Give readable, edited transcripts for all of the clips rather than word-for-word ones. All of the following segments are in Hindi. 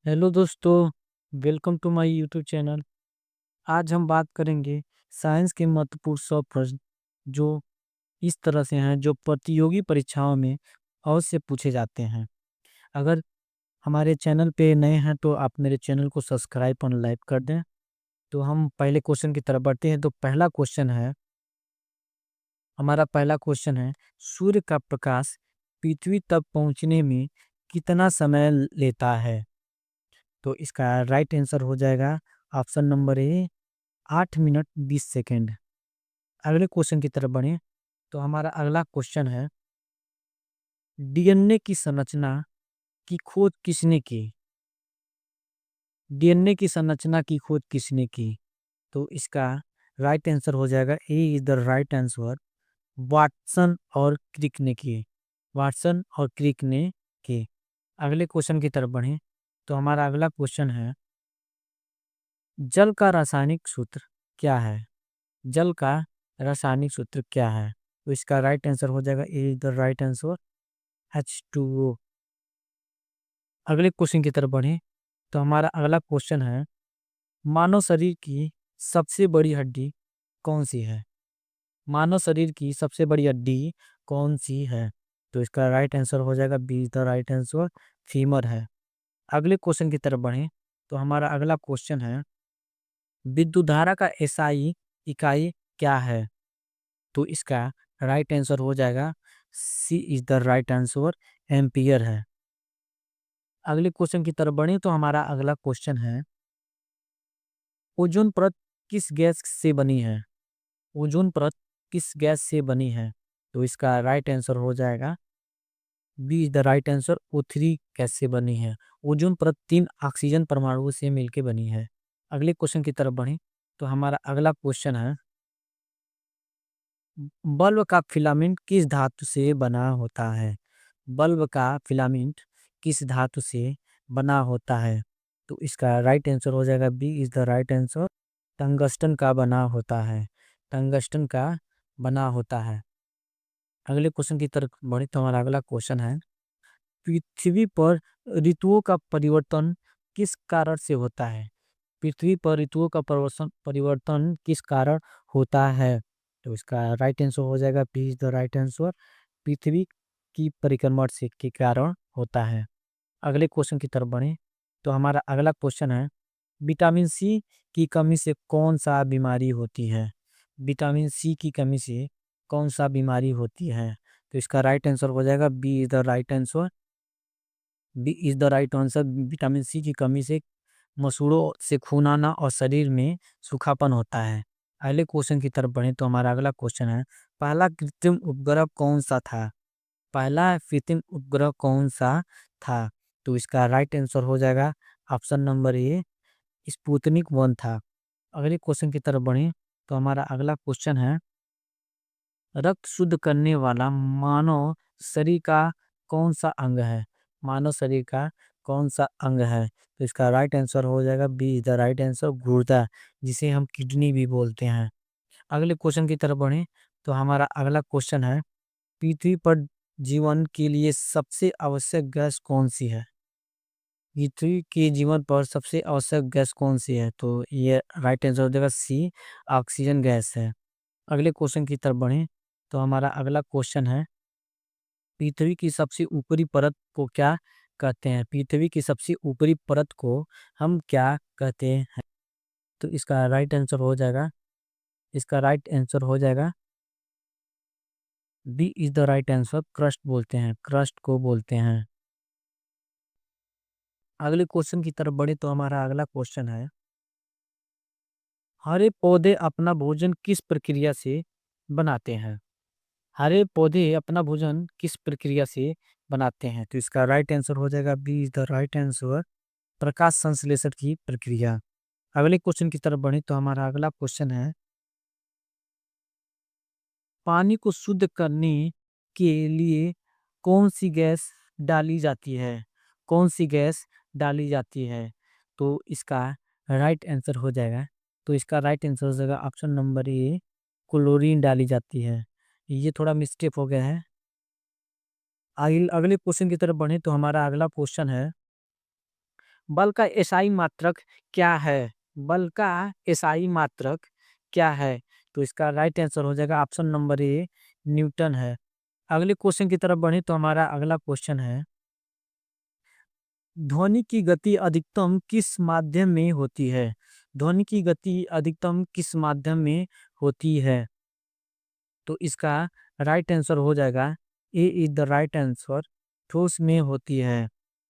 हेलो दोस्तों, welcome to my YouTube channel. आज हम बात करेंगे साइंस के महत्वपूर्ण 100 प्रश्न जो इस तरह से हैं जो प्रतियोगी परीक्षाओं में अवश्य पूछे जाते हैं। अगर हमारे चैनल पे नए हैं तो आप मेरे चैनल को सब्सक्राइब और लाइक कर दें। तो हम पहले क्वेश्चन की तरफ बढ़ते हैं। तो हमारा पहला क्वेश्चन है, सूर्य का प्रकाश पृथ्वी तक पहुंचने में कितना समय लेता है? तो इसका राइट आंसर हो जाएगा ऑप्शन नंबर ए, 8 मिनट 20 सेकेंड। अगले क्वेश्चन की तरफ बढ़े। तो हमारा अगला क्वेश्चन है, डीएनए की संरचना की खोज किसने की? डीएनए की संरचना की खोज किसने की? तो इसका राइट आंसर हो जाएगा A is the right answer, Watson और क्रिक ने की। वाटसन और क्रिक ने की। अगले क्वेश्चन की तरफ बढ़े। तो हमारा अगला क्वेश्चन है, जल का रासायनिक सूत्र क्या है? जल का रासायनिक सूत्र क्या है? तो इसका राइट आंसर हो जाएगा A is the right answer, H2O। अगले क्वेश्चन की तरफ बढ़े। तो हमारा अगला क्वेश्चन है, मानव शरीर की सबसे बड़ी हड्डी कौन सी है? मानव शरीर की सबसे बड़ी हड्डी कौन सी है? तो इसका राइट आंसर हो जाएगा B is the right answer, femur है। अगले क्वेश्चन की तरफ बढ़े। तो हमारा अगला क्वेश्चन है, विद्युत धारा का एसआई इकाई क्या है? तो इसका राइट आंसर हो जाएगा C is the right answer, ampere है। अगले क्वेश्चन की तरफ बढ़े। तो हमारा अगला क्वेश्चन है, ओजोन परत किस गैस से बनी है? ओजोन परत किस गैस से बनी है? तो इसका राइट आंसर हो जाएगा B is the right answer, O3 gas से बनी है। ओजोन परत 3 ऑक्सीजन परमाणुओं से मिलकर बनी है। अगले क्वेश्चन की तरफ बढ़े। तो हमारा अगला क्वेश्चन है, बल्ब का फिलामेंट किस धातु से बना होता है? बल्ब का फिलामेंट किस धातु से बना होता है? तो इसका राइट आंसर हो जाएगा B is the right answer, tungsten का बना होता है। टंगस्टन का बना होता है। अगले क्वेश्चन की तरफ बढ़े। तो हमारा अगला क्वेश्चन है, पृथ्वी पर ऋतुओं का परिवर्तन किस कारण से होता है? पृथ्वी पर ऋतुओं का परिवर्तन परिवर्तन किस कारण होता है? तो इसका राइट आंसर हो जाएगा B is the right answer, पृथ्वी की परिक्रमा से के कारण होता है। अगले क्वेश्चन की तरफ बढ़े। तो हमारा अगला क्वेश्चन है, विटामिन सी की कमी से कौन सा बीमारी होती है? विटामिन सी की कमी से कौन सा बीमारी होती है? तो इसका राइट आंसर हो जाएगा B is the right answer, B is the right answer. Vitamin C की कमी से मसूड़ों से खून आना और शरीर में सूखापन होता है। अगले क्वेश्चन की तरफ बढ़े। तो हमारा अगला क्वेश्चन है, पहला कृत्रिम उपग्रह कौन सा था? पहला कृत्रिम उपग्रह कौन सा था? तो इसका राइट आंसर हो जाएगा ऑप्शन नंबर ए, स्पुतनिक 1 था। अगले क्वेश्चन की तरफ बढ़े। तो हमारा अगला क्वेश्चन है, रक्त शुद्ध करने वाला मानव शरीर का कौन सा अंग है? मानव शरीर का कौन सा अंग है? तो इसका राइट आंसर हो जाएगा B is the right answer, गुर्दा, जिसे हम किडनी भी बोलते हैं। अगले क्वेश्चन की तरफ बढ़े। तो हमारा अगला क्वेश्चन है, पृथ्वी पर जीवन के लिए सबसे आवश्यक गैस कौन सी है? पृथ्वी के जीवन पर सबसे आवश्यक गैस कौन सी है? तो ये राइट आंसर हो जाएगा सी, ऑक्सीजन गैस है। अगले क्वेश्चन की तरफ बढ़े। तो हमारा अगला क्वेश्चन है, पृथ्वी की सबसे ऊपरी परत को क्या कहते हैं? पृथ्वी की सबसे ऊपरी परत को हम क्या कहते हैं? तो इसका राइट आंसर हो जाएगा, इसका राइट आंसर हो जाएगा B is the right answer, crust बोलते हैं, क्रस्ट को बोलते हैं। अगले क्वेश्चन की तरफ बढ़े। तो हमारा अगला क्वेश्चन है, हरे पौधे अपना भोजन किस प्रक्रिया से बनाते हैं? हरे पौधे अपना भोजन किस प्रक्रिया से बनाते हैं? तो इसका राइट आंसर हो जाएगा B is the right answer, प्रकाश संश्लेषण की प्रक्रिया। अगले क्वेश्चन की तरफ बढ़े। तो हमारा अगला क्वेश्चन है, पानी को शुद्ध करने के लिए कौन सी गैस डाली जाती है? कौन सी गैस डाली जाती है? तो इसका राइट आंसर हो जाएगा, तो इसका राइट आंसर हो जाएगा ऑप्शन नंबर ए, क्लोरीन डाली जाती है। ये थोड़ा मिस्टेक हो गया है। अगले क्वेश्चन की तरफ बढ़े। तो हमारा अगला क्वेश्चन है, बल का एसआई मात्रक क्या है? बल का एसआई मात्रक क्या है? तो इसका राइट आंसर हो जाएगा ऑप्शन नंबर ए, न्यूटन है। अगले क्वेश्चन की तरफ बढ़े तो हमारा अगला क्वेश्चन है, ध्वनि की गति अधिकतम किस माध्यम में होती है? ध्वनि की गति अधिकतम किस माध्यम में होती है? तो इसका राइट आंसर हो जाएगा A is the right answer, ठोस में होती है।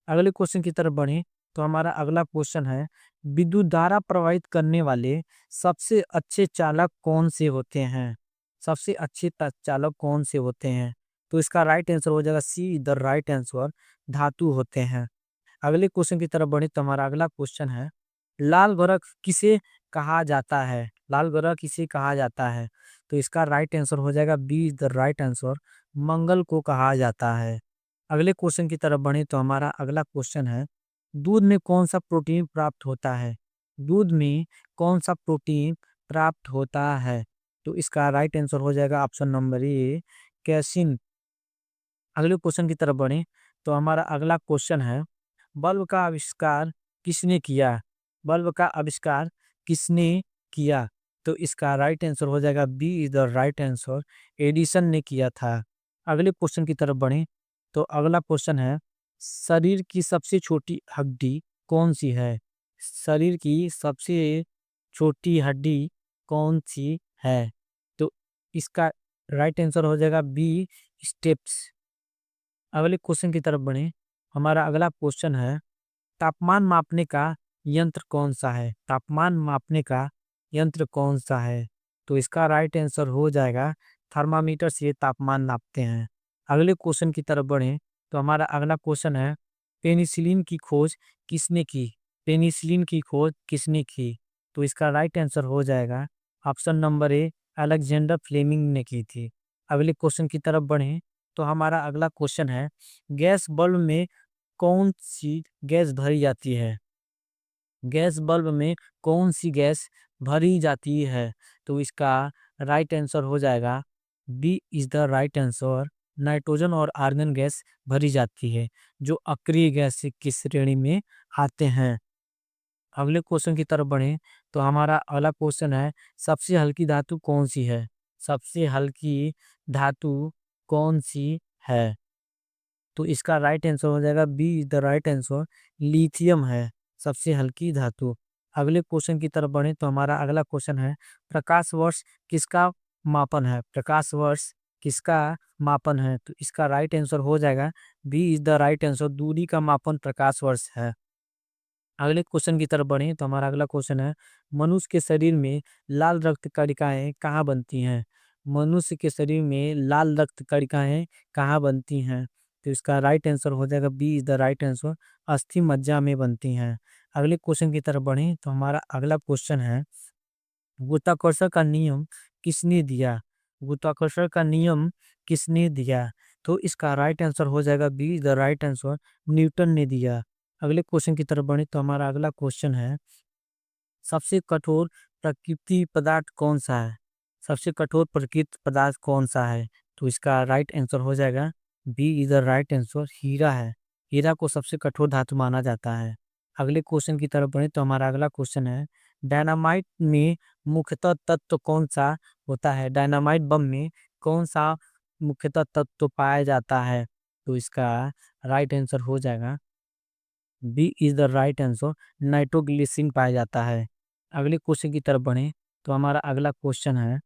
अगले क्वेश्चन की तरफ बढ़े तो हमारा अगला क्वेश्चन है, विद्युत धारा प्रवाहित करने वाले सबसे अच्छे चालक कौन से होते हैं? सबसे अच्छे चालक कौन से होते हैं? तो इसका राइट आंसर हो जाएगा सी द राइट आंसर, धातु होते हैं। अगले क्वेश्चन की तरफ बढ़े तो हमारा अगला क्वेश्चन है, लाल ग्रह किसे कहा जाता है? लाल ग्रह किसे कहा जाता है? तो इसका राइट आंसर हो जाएगा B is the right answer, मंगल को कहा जाता है। अगले क्वेश्चन की तरफ बढ़े तो हमारा अगला क्वेश्चन है, दूध में कौन सा प्रोटीन प्राप्त होता है? दूध में कौन सा प्रोटीन प्राप्त होता है? तो इसका राइट आंसर हो जाएगा ऑप्शन नंबर ए, कैसिन। अगले क्वेश्चन की तरफ बढ़े तो हमारा अगला क्वेश्चन है, बल्ब का आविष्कार किसने किया? बल्ब का आविष्कार किसने किया? तो इसका राइट आंसर हो जाएगा B is the right answer, Edison ने किया था। अगले क्वेश्चन की तरफ बढ़े तो अगला क्वेश्चन है, शरीर की सबसे छोटी हड्डी कौन सी है? शरीर की सबसे छोटी हड्डी कौन सी है? तो इसका राइट आंसर हो जाएगा बी, स्टेप्स। अगले क्वेश्चन की तरफ बढ़े, हमारा अगला क्वेश्चन है, तापमान मापने का यंत्र कौन सा है? तापमान मापने का यंत्र कौन सा है? तो इसका राइट आंसर हो जाएगा थर्मामीटर से तापमान नापते हैं। अगले क्वेश्चन की तरफ बढ़े तो हमारा अगला क्वेश्चन है, पेनिसिलिन की खोज किसने की? पेनिसिलिन की खोज किसने की? तो इसका राइट आंसर हो जाएगा option number A, Alexander Fleming ने की थी। अगले क्वेश्चन की तरफ बढ़े तो हमारा अगला क्वेश्चन है, गैस बल्ब में कौन सी गैस भरी जाती है? गैस बल्ब में कौन सी गैस भरी जाती है? तो इसका राइट आंसर हो जाएगा B is the right answer, nitrogen और आर्गन गैस भरी जाती है, जो अक्रिय गैस की श्रेणी में आते हैं। अगले क्वेश्चन की तरफ बढ़े तो हमारा अगला क्वेश्चन है, सबसे हल्की धातु कौन सी है? सबसे हल्की धातु कौन सी है? तो इसका राइट आंसर हो जाएगा B is the right answer, lithium है सबसे हल्की धातु। अगले क्वेश्चन की तरफ बढ़े तो हमारा अगला क्वेश्चन है, प्रकाश वर्ष किसका मापन है? प्रकाश वर्ष किसका मापन है? तो इसका राइट आंसर हो जाएगा B is the right answer, दूरी का मापन प्रकाश वर्ष है। अगले क्वेश्चन की तरफ बढ़े तो हमारा अगला क्वेश्चन है, मनुष्य के शरीर में लाल रक्त कणिकाएं कहाँ बनती हैं? मनुष्य के शरीर में लाल रक्त कणिकाएं कहाँ बनती हैं? तो इसका राइट आंसर हो जाएगा B is the right answer, अस्थि मज्जा में बनती हैं। अगले क्वेश्चन की तरफ बढ़े तो हमारा अगला क्वेश्चन है, गुरुत्वाकर्षण का नियम किसने दिया? गुरुत्वाकर्षण का नियम किसने दिया? तो इसका राइट आंसर हो जाएगा B the right answer, Newton ने दिया। अगले क्वेश्चन की तरफ बढ़े तो हमारा अगला क्वेश्चन है, सबसे कठोर प्रकृति पदार्थ कौन सा है? सबसे कठोर प्रकृति पदार्थ कौन सा है? तो इसका राइट आंसर हो जाएगा B is the right answer, हीरा है। हीरा को सबसे कठोर धातु माना जाता है। अगले क्वेश्चन की तरफ बढ़े तो हमारा अगला क्वेश्चन है, डायनामाइट में मुख्यतः तत्व कौन सा होता है? डायनामाइट बम में कौन सा मुख्यतः तत्व पाया जाता है? तो इसका राइट आंसर हो जाएगा B is the right answer, nitroglycerine पाया जाता है। अगले क्वेश्चन की तरफ बढ़े तो हमारा अगला क्वेश्चन है,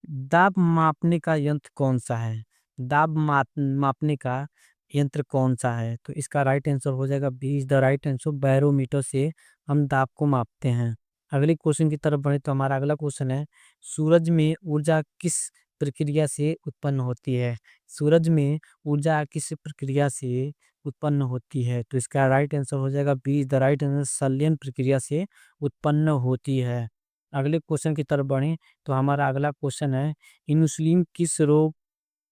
दाब मापने का यंत्र कौन सा है? दाब मापने का यंत्र कौन सा है? तो इसका राइट आंसर हो जाएगा B is the right answer, barometer से हम दाब को मापते हैं। अगले क्वेश्चन की तरफ बढ़े तो हमारा अगला क्वेश्चन है, सूरज में ऊर्जा किस प्रक्रिया से उत्पन्न होती है? सूरज में ऊर्जा किस प्रक्रिया से उत्पन्न होती है? तो इसका राइट आंसर हो जाएगा B is the right answer, संलयन प्रक्रिया से उत्पन्न होती है। अगले क्वेश्चन की तरफ बढ़े तो हमारा अगला क्वेश्चन है, इंसुलिन किस रोग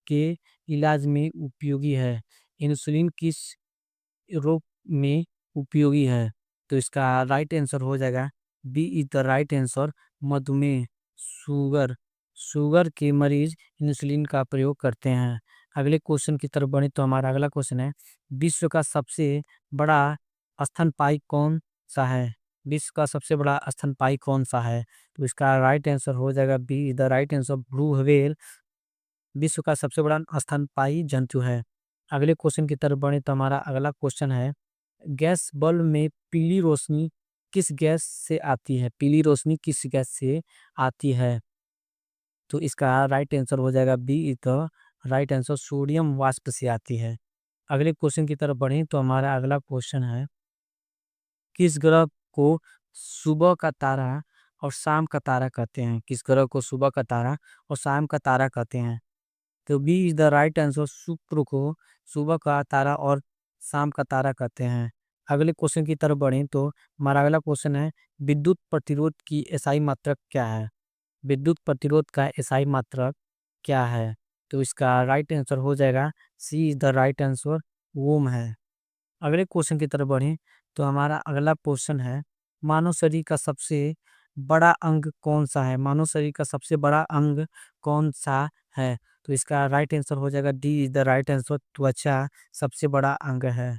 के इलाज में उपयोगी है? इंसुलिन किस रोग में उपयोगी है? तो इसका राइट आंसर हो जाएगा B is the right answer, मधुमेह, शुगर। शुगर के मरीज इंसुलिन का प्रयोग करते हैं। अगले क्वेश्चन की तरफ बढ़े तो हमारा अगला क्वेश्चन है, विश्व का सबसे बड़ा स्तनपायी कौन सा है? विश्व का सबसे बड़ा स्तनपायी कौन सा है? तो इसका राइट आंसर हो जाएगा B, the right answer blue whale विश्व का सबसे बड़ा स्तनपायी जंतु है। अगले क्वेश्चन की तरफ बढ़े तो हमारा अगला क्वेश्चन है, गैस बल्ब में पीली रोशनी किस गैस से आती है? पीली रोशनी किस गैस से आती है? तो इसका राइट आंसर हो जाएगा B, the right answer sodium वाष्प से आती है। अगले क्वेश्चन की तरफ बढ़े तो हमारा अगला क्वेश्चन है, किस ग्रह को सुबह का तारा और शाम का तारा कहते हैं? किस ग्रह को सुबह का तारा और शाम का तारा कहते हैं? तो B is the right answer शुक्र को सुबह का तारा और शाम का तारा कहते हैं। अगले क्वेश्चन की तरफ बढ़े तो हमारा अगला क्वेश्चन है, विद्युत प्रतिरोध की एसआई मात्रक क्या है? विद्युत प्रतिरोध का एसआई मात्रक क्या है? तो इसका राइट आंसर हो जाएगा C is the right answer ओम है। अगले क्वेश्चन की तरफ बढ़े तो हमारा अगला क्वेश्चन है, मानव शरीर का सबसे बड़ा अंग कौन सा है? मानव शरीर का सबसे बड़ा अंग कौन सा है? तो इसका राइट आंसर हो जाएगा D is the right answer त्वचा सबसे बड़ा अंग है।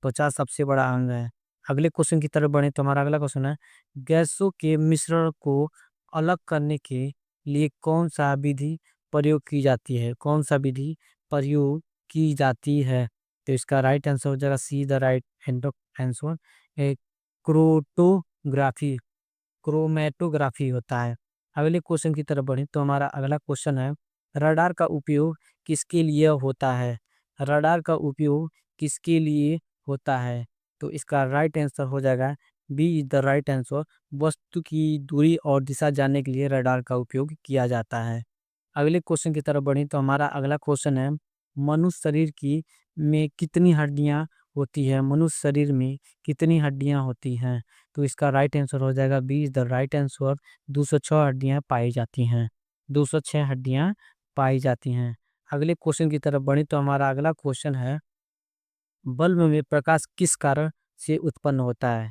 त्वचा सबसे बड़ा अंग है। अगले क्वेश्चन की तरफ बढ़े तो हमारा अगला क्वेश्चन है, गैसों के मिश्रण को अलग करने के लिए कौन सा विधि प्रयोग की जाती है? कौन सा विधि प्रयोग की जाती है? तो इसका राइट आंसर हो जाएगा सी द राइट आंसर क्रोटोग्राफी क्रोमेटोग्राफी होता है। अगले क्वेश्चन की तरफ बढ़े तो हमारा अगला क्वेश्चन है, रडार का उपयोग किसके लिए होता है? रडार का उपयोग किसके लिए होता है? तो इसका राइट आंसर हो जाएगा B is the right answer वस्तु की दूरी और दिशा जानने के लिए रडार का उपयोग किया जाता है। अगले क्वेश्चन की तरफ बढ़ी तो हमारा अगला क्वेश्चन है, मनुष्य शरीर की में कितनी हड्डियां होती है? मनुष्य शरीर में कितनी हड्डियां होती हैं? तो इसका राइट आंसर हो जाएगा B is the right answer 206 हड्डियां पाई जाती हैं। 206 हड्डियां पाई जाती हैं। अगले क्वेश्चन की तरफ बढ़ी तो हमारा अगला क्वेश्चन है, बल्ब में प्रकाश किस कारण से उत्पन्न होता है?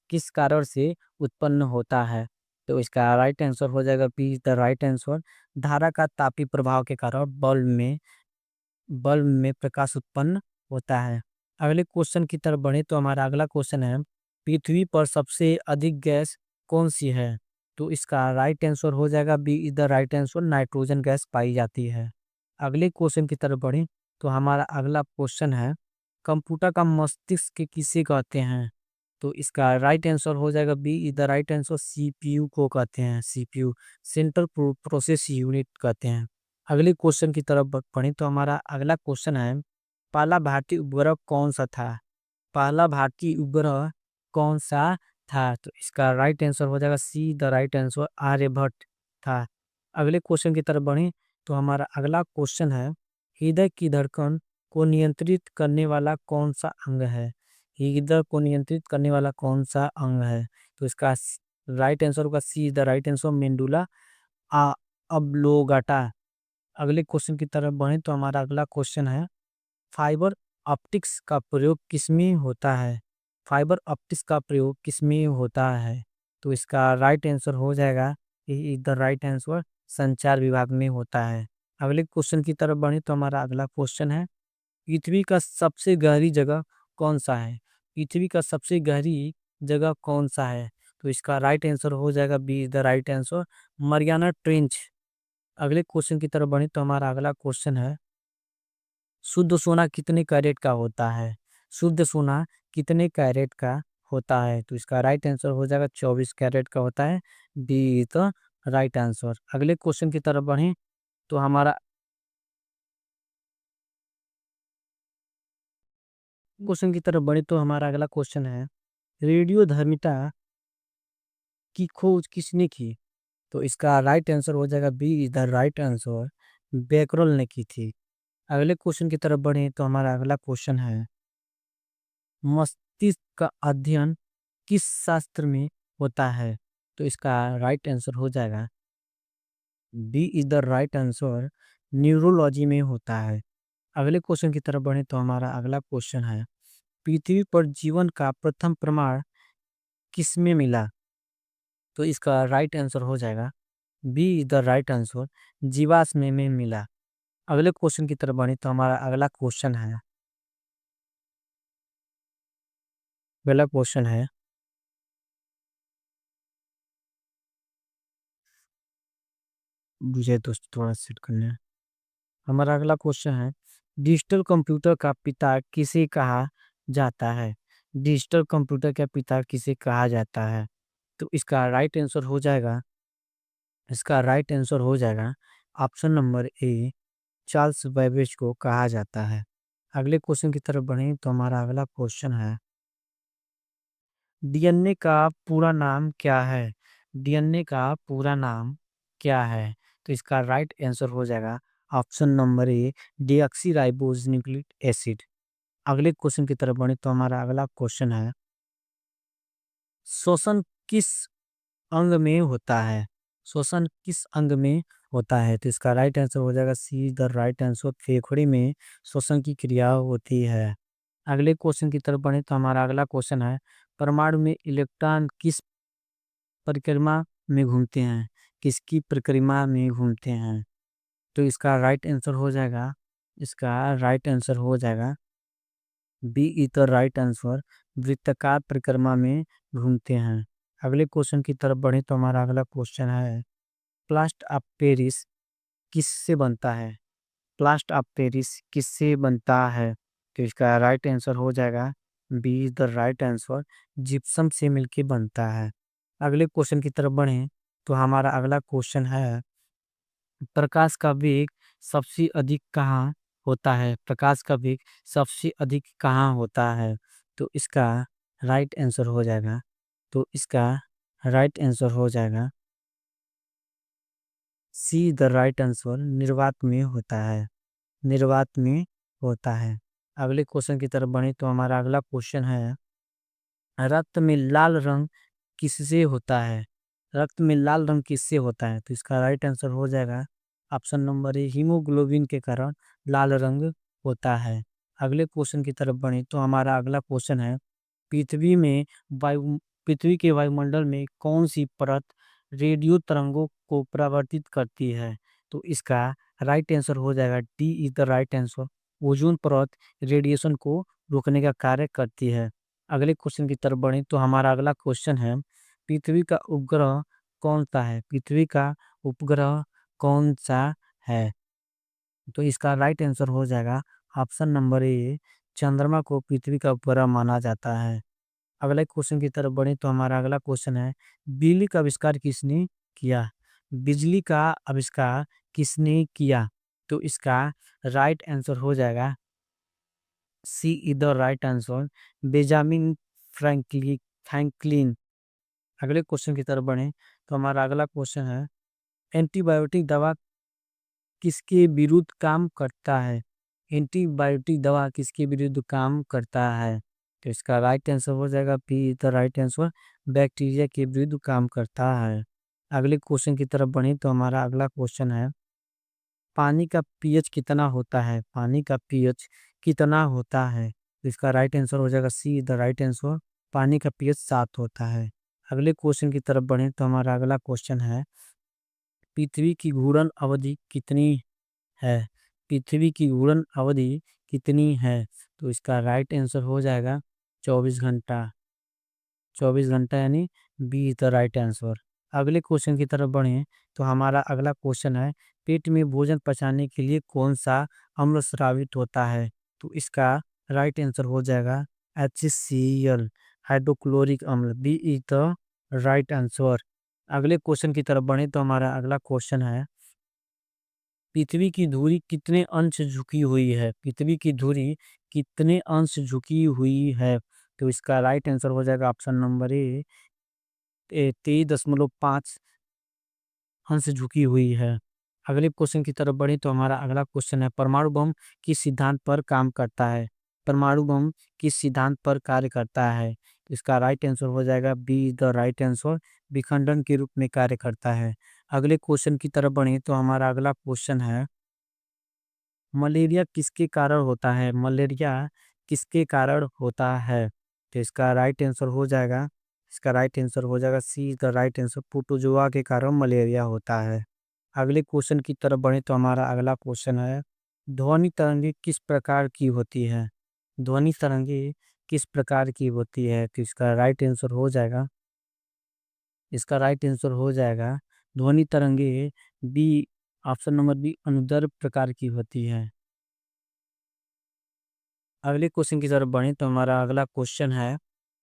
किस कारण से उत्पन्न होता है? तो इसका राइट आंसर हो जाएगा B is the right answer धारा का तापीय प्रभाव के कारण बल्ब में प्रकाश उत्पन्न होता है। अगले क्वेश्चन की तरफ बढ़े तो हमारा अगला क्वेश्चन है, पृथ्वी पर सबसे अधिक गैस कौन सी है? तो इसका राइट आंसर हो जाएगा B is the right answer nitrogen gas पाई जाती है। अगले क्वेश्चन की तरफ बढ़े तो हमारा अगला क्वेश्चन है, कंप्यूटर का मस्तिष्क किसे कहते हैं? तो इसका राइट आंसर हो जाएगा B is the right answer CPU को कहते हैं। सीपीयू सेंट्रल प्रोसेस यूनिट कहते हैं। अगले क्वेश्चन की तरफ बढ़े तो हमारा अगला क्वेश्चन है, पहला भारतीय उपग्रह कौन सा था? पहला भारतीय उपग्रह कौन सा था? तो इसका राइट आंसर हो जाएगा C the right answer Aryabhata था। अगले क्वेश्चन की तरफ बढ़े तो हमारा अगला क्वेश्चन है, हृदय की धड़कन को नियंत्रित करने वाला कौन सा अंग है? हृदय को नियंत्रित करने वाला कौन सा अंग है? तो इसका राइट आंसर होगा सी द राइट आंसर मेंडुला अब्लोगाटा। अगले क्वेश्चन की तरफ बढ़े तो हमारा अगला क्वेश्चन है, फाइबर ऑप्टिक्स का प्रयोग किसमें होता है? फाइबर ऑप्टिक्स का प्रयोग किसमें होता है? तो इसका राइट आंसर हो जाएगा द राइट आंसर संचार विभाग में होता है। अगले क्वेश्चन की तरफ बढ़े तो हमारा अगला क्वेश्चन है, पृथ्वी का सबसे गहरी जगह कौन सा है? पृथ्वी का सबसे गहरी जगह कौन सा है? तो इसका राइट आंसर हो जाएगा B the right answer Mariana trench. अगले क्वेश्चन की तरफ बढ़े तो हमारा अगला क्वेश्चन है, शुद्ध सोना कितने कैरेट का होता है? शुद्ध सोना कितने कैरेट का होता है? तो इसका राइट आंसर हो जाएगा 24 कैरेट का होता है। D is the right answer. अगले क्वेश्चन की तरफ बढ़े तो हमारा क्वेश्चन की तरफ बढ़े तो हमारा अगला क्वेश्चन है, रेडियो धर्मिता की खोज किसने की? तो इसका राइट आंसर हो जाएगा B is the right answer Becquerel ने की थी। अगले क्वेश्चन की तरफ बढ़े तो हमारा अगला क्वेश्चन है, मस्तिष्क का अध्ययन किस शास्त्र में होता है? तो इसका राइट आंसर हो जाएगा B is the right answer neurology में होता है। अगले क्वेश्चन की तरफ बढ़े तो हमारा अगला क्वेश्चन है, पृथ्वी पर जीवन का प्रथम प्रमाण किसमें मिला? तो इसका राइट आंसर हो जाएगा B is the right answer जीवाश्म में मिला। अगले क्वेश्चन की तरफ बढ़े तो हमारा अगला क्वेश्चन है, अगला क्वेश्चन है, मुझे दोस्त थोड़ा सेट करना है। हमारा अगला क्वेश्चन है, डिजिटल कंप्यूटर का पिता किसे कहा जाता है? डिजिटल कंप्यूटर का पिता किसे कहा जाता है? तो इसका राइट आंसर हो जाएगा ऑप्शन नंबर ए, चार्ल्स बेबेज को कहा जाता है। अगले क्वेश्चन की तरफ बढ़े तो हमारा अगला क्वेश्चन है, डीएनए का पूरा नाम क्या है? डीएनए का पूरा नाम क्या है? तो इसका राइट आंसर हो जाएगा ऑप्शन नंबर ए, डीऑक्सीराइबोज न्यूक्लिक एसिड। अगले क्वेश्चन की तरफ बढ़े तो हमारा अगला क्वेश्चन है, श्वसन किस अंग में होता है? श्वसन किस अंग में होता है? तो इसका राइट आंसर हो जाएगा सी, द राइट आंसर, फेफड़े में श्वसन की क्रिया होती है। अगले क्वेश्चन की तरफ बढ़े तो हमारा अगला क्वेश्चन है, परमाणु में इलेक्ट्रॉन किस परिक्रमा में घूमते हैं? किसकी परिक्रमा में घूमते हैं? तो इसका राइट आंसर हो जाएगा B is the right answer, वृत्ताकार परिक्रमा में घूमते हैं। अगले क्वेश्चन की तरफ बढ़े तो हमारा अगला क्वेश्चन है, प्लास्टर ऑफ पेरिस किससे बनता है? प्लास्टर ऑफ पेरिस किससे बनता है? तो इसका राइट आंसर हो जाएगा B is the right answer, gypsum से मिलके बनता है। अगले क्वेश्चन की तरफ बढ़े तो हमारा अगला क्वेश्चन है, प्रकाश का वेग सबसे अधिक कहाँ होता है? प्रकाश का वेग सबसे अधिक कहाँ होता है? तो इसका राइट आंसर हो जाएगा तो इसका राइट आंसर हो जाएगा सी, द राइट आंसर, निर्वात में होता है। निर्वात में होता है। अगले क्वेश्चन की तरफ बढ़े तो हमारा अगला क्वेश्चन है, रक्त में लाल रंग किससे होता है? रक्त में लाल रंग किससे होता है? तो इसका राइट आंसर हो जाएगा ऑप्शन नंबर ए, हीमोग्लोबिन के कारण लाल रंग होता है। अगले क्वेश्चन की तरफ बढ़े तो हमारा अगला क्वेश्चन है, पृथ्वी में वायु पृथ्वी के वायुमंडल में कौन सी परत रेडियो तरंगों को परावर्तित करती है? तो इसका राइट आंसर हो जाएगा D is the right answer, ozone परत रेडिएशन को रोकने का कार्य करती है। अगले क्वेश्चन की तरफ बढ़े तो हमारा अगला क्वेश्चन है, पृथ्वी का उपग्रह कौन सा है? पृथ्वी का उपग्रह कौन सा है? तो इसका राइट आंसर हो जाएगा ऑप्शन नंबर ए, चंद्रमा को पृथ्वी का उपग्रह माना जाता है। अगले क्वेश्चन की तरफ बढ़े तो हमारा अगला क्वेश्चन है, बिजली का आविष्कार किसने किया? बिजली का आविष्कार किसने किया? तो इसका राइट आंसर हो जाएगा C is the right answer, Benjamin Franklin. अगले क्वेश्चन की तरफ बढ़े तो हमारा अगला क्वेश्चन है, एंटीबायोटिक दवा किसके विरुद्ध काम करता है? एंटीबायोटिक दवा किसके विरुद्ध काम करता है? तो इसका राइट आंसर हो जाएगा B the right answer, bacteria के विरुद्ध काम करता है। अगले क्वेश्चन की तरफ बढ़े तो हमारा अगला क्वेश्चन है, पानी का पीएच कितना होता है? पानी का पीएच कितना होता है? तो इसका राइट आंसर हो जाएगा सी द राइट आंसर, पानी का पीएच 7 होता है। अगले क्वेश्चन की तरफ बढ़े तो हमारा अगला क्वेश्चन है, पृथ्वी की घूर्णन अवधि कितनी है? पृथ्वी की घूर्णन अवधि कितनी है? तो इसका राइट आंसर हो जाएगा 24 घंटा। 24 घंटा यानी B is the right answer. अगले क्वेश्चन की तरफ बढ़े तो हमारा अगला क्वेश्चन है, पेट में भोजन पचाने के लिए कौन सा अम्ल स्रावित होता है? तो इसका राइट आंसर हो जाएगा HCl, हाइड्रोक्लोरिक अम्ल, B is the right answer. अगले क्वेश्चन की तरफ बढ़े तो हमारा अगला क्वेश्चन है, पृथ्वी की धुरी कितने अंश झुकी हुई है? पृथ्वी की धुरी कितने अंश झुकी हुई है? तो इसका राइट आंसर हो जाएगा ऑप्शन नंबर ए, 23.5 अंश झुकी हुई है। अगले क्वेश्चन की तरफ बढ़े तो हमारा अगला क्वेश्चन है, परमाणु बम किस सिद्धांत पर काम करता है? परमाणु बम किस सिद्धांत पर कार्य करता है? तो इसका राइट आंसर हो जाएगा बी द राइट आंसर, विखंडन के रूप में कार्य करता है। अगले क्वेश्चन की तरफ बढ़े तो हमारा अगला क्वेश्चन है, मलेरिया किसके कारण होता है? मलेरिया किसके कारण होता है? तो इसका राइट आंसर हो जाएगा C the right answer, protozoa के कारण मलेरिया होता है। अगले क्वेश्चन की तरफ बढ़े तो हमारा अगला क्वेश्चन है, ध्वनि तरंगे किस प्रकार की होती है? ध्वनि तरंगे किस प्रकार की होती है? तो इसका राइट आंसर हो जाएगा ध्वनि तरंगे बी, ऑप्शन नंबर बी अनुदैर्ध्य प्रकार की होती है। अगले क्वेश्चन की तरफ बढ़ें तो हमारा अगला क्वेश्चन है,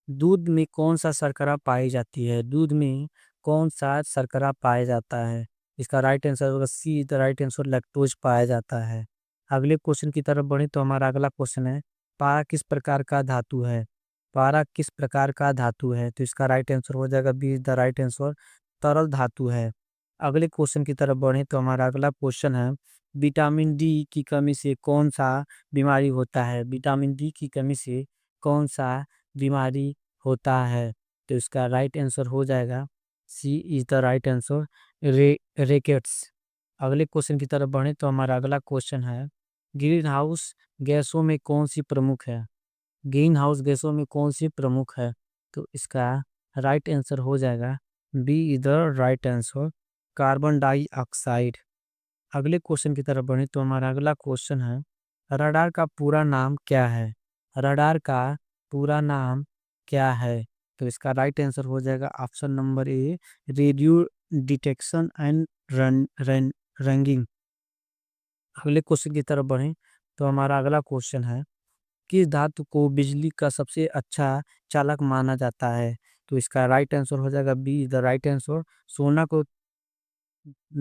दूध में कौन सा शर्करा पाई जाती है? दूध में कौन सा शर्करा पाया जाता है? इसका राइट आंसर होगा सी, द राइट आंसर लैक्टोज पाया जाता है। अगले क्वेश्चन की तरफ बढ़े तो हमारा अगला क्वेश्चन है, पारा किस प्रकार का धातु है? पारा किस प्रकार का धातु है? तो इसका राइट आंसर हो जाएगा बी, द राइट आंसर तरल धातु है। अगले क्वेश्चन की तरफ बढ़े तो हमारा अगला क्वेश्चन है, विटामिन डी की कमी से कौन सा बीमारी होता है? विटामिन डी की कमी से कौन सा बीमारी होता है? तो इसका राइट आंसर हो जाएगा C, is the right answer rickets. अगले क्वेश्चन की तरफ बढ़े तो हमारा अगला क्वेश्चन है, ग्रीन हाउस गैसों में कौन सी प्रमुख है? ग्रीन हाउस गैसों में कौन सी प्रमुख है? तो इसका राइट आंसर हो जाएगा B, is the right answer carbon dioxide. अगले क्वेश्चन की तरफ बढ़े तो हमारा अगला क्वेश्चन है, रडार का पूरा नाम क्या है? रडार का पूरा नाम क्या है? तो इसका राइट आंसर हो जाएगा option number A, radio detection and ragging. अगले क्वेश्चन की तरफ बढ़े तो हमारा अगला क्वेश्चन है, किस धातु को बिजली का सबसे अच्छा चालक माना जाता है? तो इसका राइट आंसर हो जाएगा बी, द राइट आंसर सोना को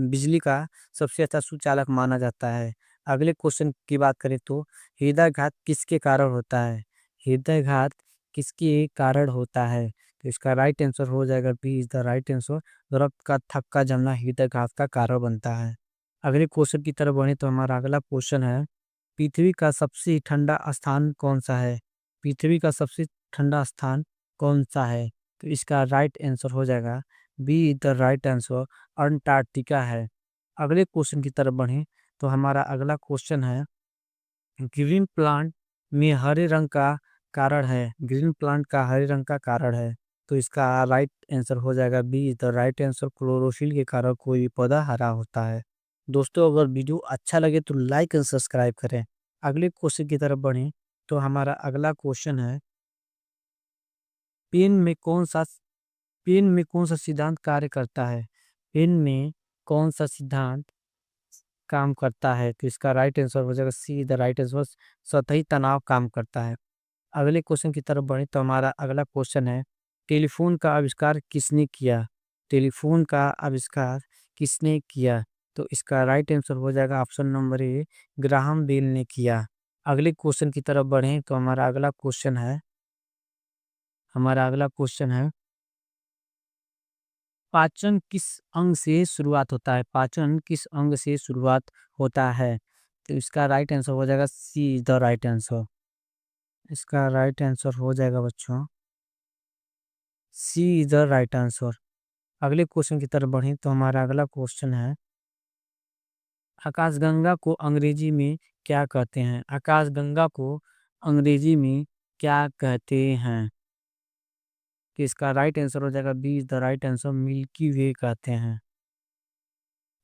बिजली का सबसे अच्छा सुचालक माना जाता है। अगले क्वेश्चन की बात करें तो, हृदयाघात किसके कारण होता है? हृदयाघात किसके कारण होता है? तो इसका राइट आंसर हो जाएगा B, is the right answer रक्त का थक्का जमना हृदयाघात का कारण बनता है। अगले क्वेश्चन की तरफ बढ़े तो हमारा अगला क्वेश्चन है, पृथ्वी का सबसे ठंडा स्थान कौन सा है? पृथ्वी का सबसे ठंडा स्थान कौन सा है? तो इसका राइट आंसर हो जाएगा B, the right answer Antarctica है। अगले क्वेश्चन की तरफ बढ़ें तो हमारा अगला क्वेश्चन है, ग्रीन प्लांट में हरे रंग का कारण है? ग्रीन प्लांट का हरे रंग का कारण है? तो इसका राइट आंसर हो जाएगा B, the right answer chlorophyll के कारण कोई भी पौधा हरा होता है। दोस्तों, अगर वीडियो अच्छा लगे तो लाइक एंड सब्सक्राइब करें। अगले क्वेश्चन की तरफ बढ़ें तो हमारा अगला क्वेश्चन है, पेन में कौन सा पेन में कौन सा सिद्धांत कार्य करता है? पेन में कौन सा सिद्धांत काम करता है? तो इसका राइट आंसर हो जाएगा सी, द राइट आंसर सतही तनाव काम करता है। अगले क्वेश्चन की तरफ बढ़े तो हमारा अगला क्वेश्चन है, टेलीफोन का आविष्कार किसने किया? टेलीफोन का आविष्कार किसने किया? तो इसका राइट आंसर हो जाएगा option number A, Graham Bell ने किया। अगले क्वेश्चन की तरफ बढ़े तो हमारा अगला क्वेश्चन है, पाचन किस अंग से शुरुआत होता है? पाचन किस अंग से शुरुआत होता है? तो इसका राइट आंसर हो जाएगा C, is the right answer. इसका राइट आंसर हो जाएगा बच्चों सी, इज द राइट आंसर। अगले क्वेश्चन की तरफ बढ़ें तो हमारा अगला क्वेश्चन है, आकाशगंगा को अंग्रेजी में क्या कहते हैं? आकाशगंगा को अंग्रेजी में क्या कहते हैं? कि इसका राइट आंसर हो जाएगा B, is the right answer Milky Way कहते हैं।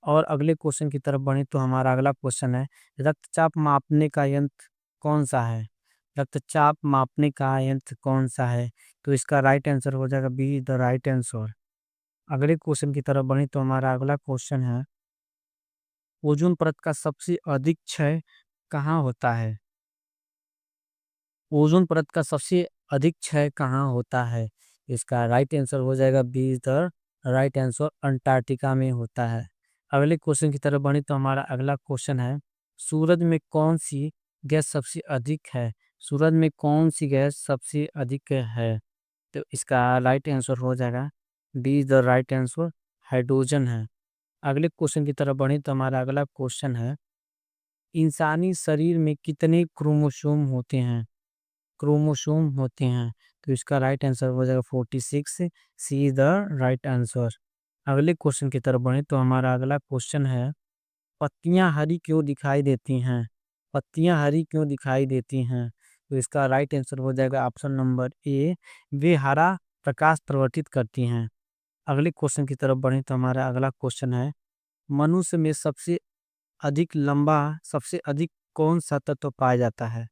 और अगले क्वेश्चन की तरफ बढ़े तो हमारा अगला क्वेश्चन है, रक्तचाप मापने का यंत्र कौन सा है? रक्तचाप मापने का यंत्र कौन सा है? तो इसका राइट आंसर हो जाएगा बी, द राइट आंसर। अगले क्वेश्चन की तरफ बढ़े तो हमारा अगला क्वेश्चन है, ओजोन परत का सबसे अधिक क्षय कहाँ होता है? ओजोन परत का सबसे अधिक क्षय कहाँ होता है? इसका राइट आंसर हो जाएगा B, the right answer Antarctica में होता है। अगले क्वेश्चन की तरफ बढ़े तो हमारा अगला क्वेश्चन है, सूरज में कौन सी गैस सबसे अधिक है? सूरज में कौन सी गैस सबसे अधिक है? तो इसका राइट आंसर हो जाएगा B, the right answer hydrogen है। अगले क्वेश्चन की तरफ बढ़े तो हमारा अगला क्वेश्चन है, इंसानी शरीर में कितने क्रोमोसोम होते हैं? क्रोमोसोम होते हैं? तो इसका राइट आंसर हो जाएगा 46, सी द राइट आंसर। अगले क्वेश्चन की तरफ बढ़े तो हमारा अगला क्वेश्चन है, पत्तियां हरी क्यों दिखाई देती हैं? पत्तियां हरी क्यों दिखाई देती हैं? तो इसका राइट आंसर हो जाएगा ऑप्शन नंबर ए, वे हरा प्रकाश प्रवर्तित करती हैं। अगले क्वेश्चन की तरफ बढ़े तो हमारा अगला क्वेश्चन है, मनुष्य में सबसे अधिक कौन सा तत्व पाया जाता है?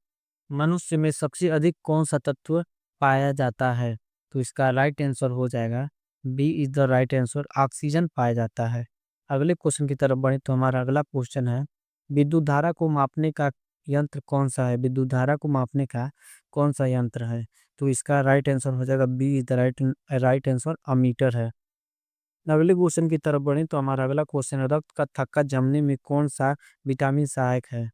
मनुष्य में सबसे अधिक कौन सा तत्व पाया जाता है? तो इसका राइट आंसर हो जाएगा B is the right answer, oxygen पाया जाता है। अगले क्वेश्चन की तरफ बढ़े तो हमारा अगला क्वेश्चन है, विद्युत धारा को मापने का यंत्र कौन सा है? विद्युत धारा को मापने का कौन सा यंत्र है? तो इसका राइट आंसर हो जाएगा B is the right answer, ammeter है। अगले क्वेश्चन की तरफ बढ़े तो हमारा अगला क्वेश्चन है, रक्त का थक्का जमने में कौन सा विटामिन सहायक है?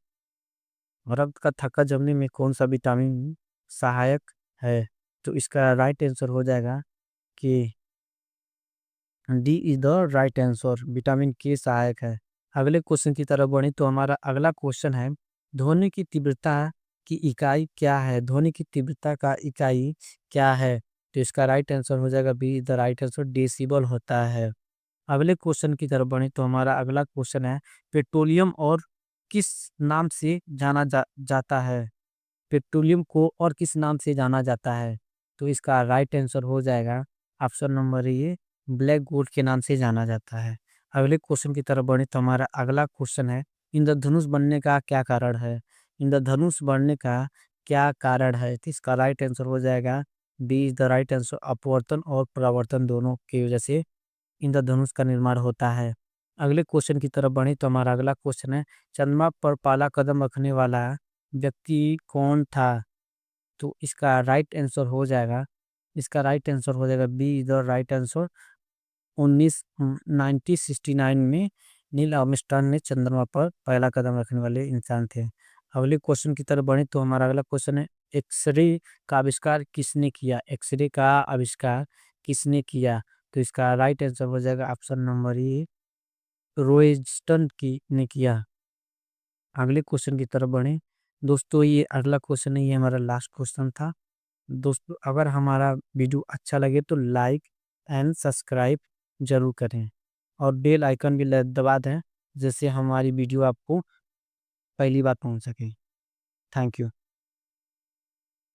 रक्त का थक्का जमने में कौन सा विटामिन सहायक है? तो इसका राइट आंसर हो जाएगा कि D is the right answer, vitamin के सहायक है। अगले क्वेश्चन की तरफ बढ़े तो हमारा अगला क्वेश्चन है, ध्वनि की तीव्रता की इकाई क्या है? ध्वनि की तीव्रता का इकाई क्या है? तो इसका राइट आंसर हो जाएगा B is the right answer, decibel होता है। अगले क्वेश्चन की तरफ बढ़े तो हमारा अगला क्वेश्चन है, पेट्रोलियम और किस नाम से जाता है? पेट्रोलियम को और किस नाम से जाना जाता है? तो इसका राइट आंसर हो जाएगा ऑप्शन नंबर ए, ब्लैक गोल्ड के नाम से जाना जाता है। अगले क्वेश्चन की तरफ बढ़े तो हमारा अगला क्वेश्चन है, इंद्रधनुष बनने का क्या कारण है? इंद्रधनुष बनने का क्या कारण है? तो इसका राइट आंसर हो जाएगा B is the right answer, अपवर्तन और परावर्तन दोनों की वजह से इंद्रधनुष का निर्माण होता है। अगले क्वेश्चन की तरफ बढ़े तो हमारा अगला क्वेश्चन है, चंद्रमा पर पहला कदम रखने वाला व्यक्ति कौन था? तो इसका राइट आंसर हो जाएगा, इसका राइट आंसर हो जाएगा B is the right answer, 1969 में नील आर्मस्ट्रांग ने चंद्रमा पर पहला कदम रखने वाले इंसान थे। अगले क्वेश्चन की तरफ बढ़े तो हमारा अगला क्वेश्चन है, एक्सरे का आविष्कार किसने किया? एक्सरे का आविष्कार किसने किया? तो इसका राइट आंसर हो जाएगा ऑप्शन नंबर ए, रोएस्टन की ने किया। अगले क्वेश्चन की तरफ बढ़े दोस्तों, ये अगला क्वेश्चन है, ये हमारा लास्ट क्वेश्चन था। दोस्तों अगर हमारा वीडियो अच्छा लगे तो लाइक एंड सब्सक्राइब जरूर करें और बेल आइकन भी दबा दें, जिससे हमारी वीडियो आपको पहली बार पहुंच सके। Thank you.